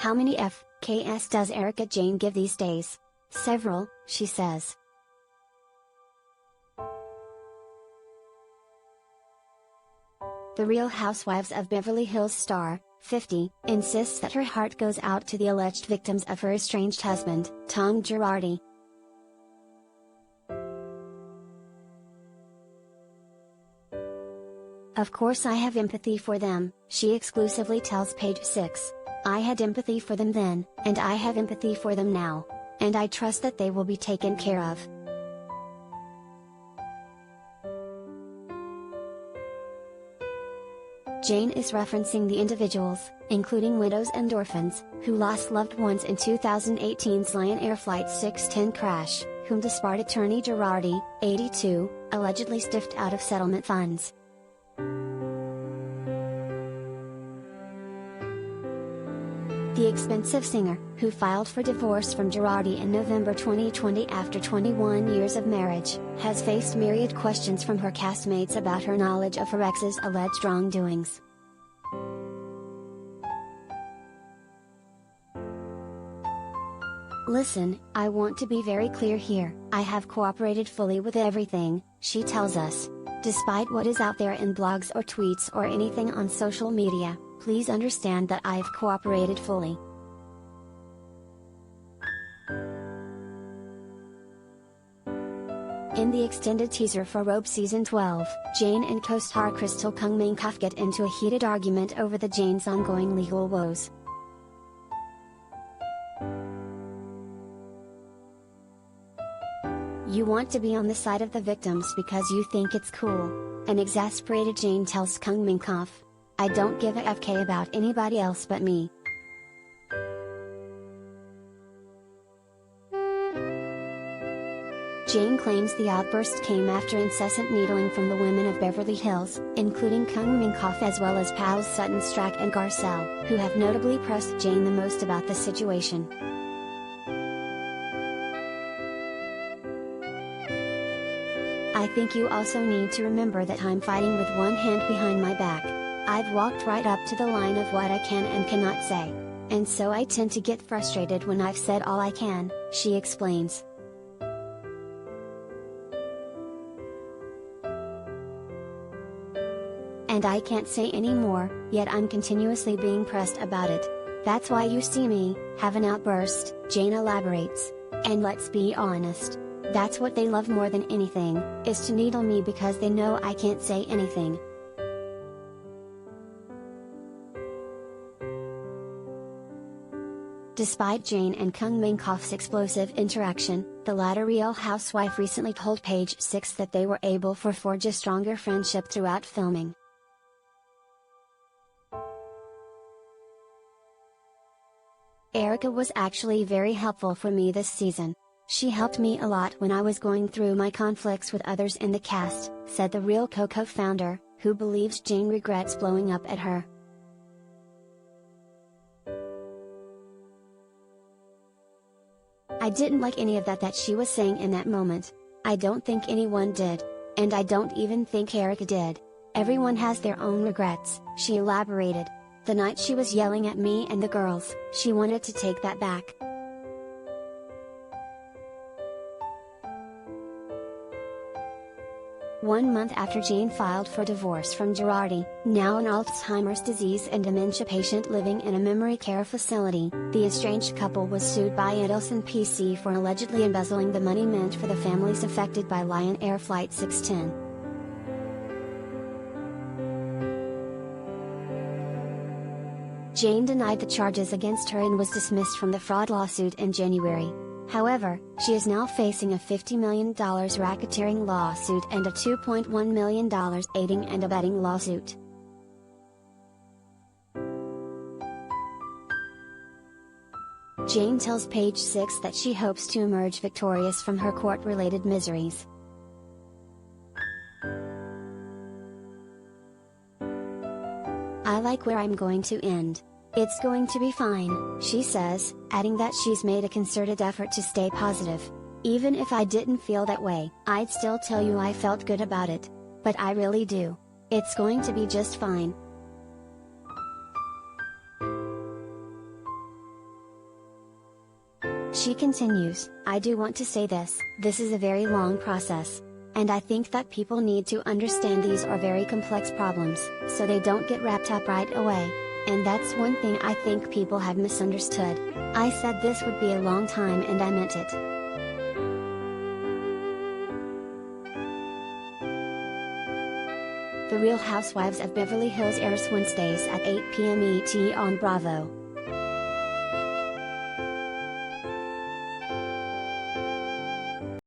How many FKS does Erika Jayne give these days? Several, she says. The Real Housewives of Beverly Hills star, 50, insists that her heart goes out to the alleged victims of her estranged husband, Tom Girardi. Of course I have empathy for them, she exclusively tells Page 6. I had empathy for them then, and I have empathy for them now. And I trust that they will be taken care of. Jayne is referencing the individuals, including widows and orphans, who lost loved ones in 2018's Lion Air Flight 610 crash, whom disbarred attorney Girardi, 82, allegedly stiffed out of settlement funds. The expensive singer, who filed for divorce from Girardi in November 2020 after 21 years of marriage, has faced myriad questions from her castmates about her knowledge of her ex's alleged wrongdoings. Listen, I want to be very clear here, I have cooperated fully with everything, she tells us. Despite what is out there in blogs or tweets or anything on social media, please understand that I've cooperated fully. In the extended teaser for Robe Season 12, Jayne and co-star Crystal Kung Minkoff get into a heated argument over the Jayne's ongoing legal woes. You want to be on the side of the victims because you think it's cool, an exasperated Jayne tells Kung Minkoff. I don't give a FK about anybody else but me. Jayne claims the outburst came after incessant needling from the women of Beverly Hills, including Kung Minkoff as well as pals Sutton Strack and Garcelle, who have notably pressed Jayne the most about the situation. I think you also need to remember that I'm fighting with one hand behind my back. I've walked right up to the line of what I can and cannot say. And so I tend to get frustrated when I've said all I can, she explains. And I can't say any more, yet I'm continuously being pressed about it. That's why you see me have an outburst, Jayne elaborates. And let's be honest. That's what they love more than anything, is to needle me because they know I can't say anything. Despite Jayne and Kung Minkoff's explosive interaction, the latter Real Housewife recently told Page 6 that they were able to forge a stronger friendship throughout filming. Erika was actually very helpful for me this season. She helped me a lot when I was going through my conflicts with others in the cast, said the Real co-founder, who believes Jayne regrets blowing up at her. I didn't like any of that she was saying in that moment. I don't think anyone did. And I don't even think Erika did. Everyone has their own regrets, she elaborated. The night she was yelling at me and the girls, she wanted to take that back. One month after Jayne filed for divorce from Girardi, now an Alzheimer's disease and dementia patient living in a memory care facility, the estranged couple was sued by Edelson PC for allegedly embezzling the money meant for the families affected by Lion Air Flight 610. Jayne denied the charges against her and was dismissed from the fraud lawsuit in January. However, she is now facing a $50 million racketeering lawsuit and a $2.1 million aiding and abetting lawsuit. Jayne tells Page 6 that she hopes to emerge victorious from her court-related miseries. I like where I'm going to end. It's going to be fine, she says, adding that she's made a concerted effort to stay positive. Even if I didn't feel that way, I'd still tell you I felt good about it. But I really do. It's going to be just fine. She continues, I do want to say this is a very long process. And I think that people need to understand these are very complex problems, so they don't get wrapped up right away. And that's one thing I think people have misunderstood. I said this would be a long time and I meant it. The Real Housewives of Beverly Hills airs Wednesdays at 8 p.m. ET on Bravo.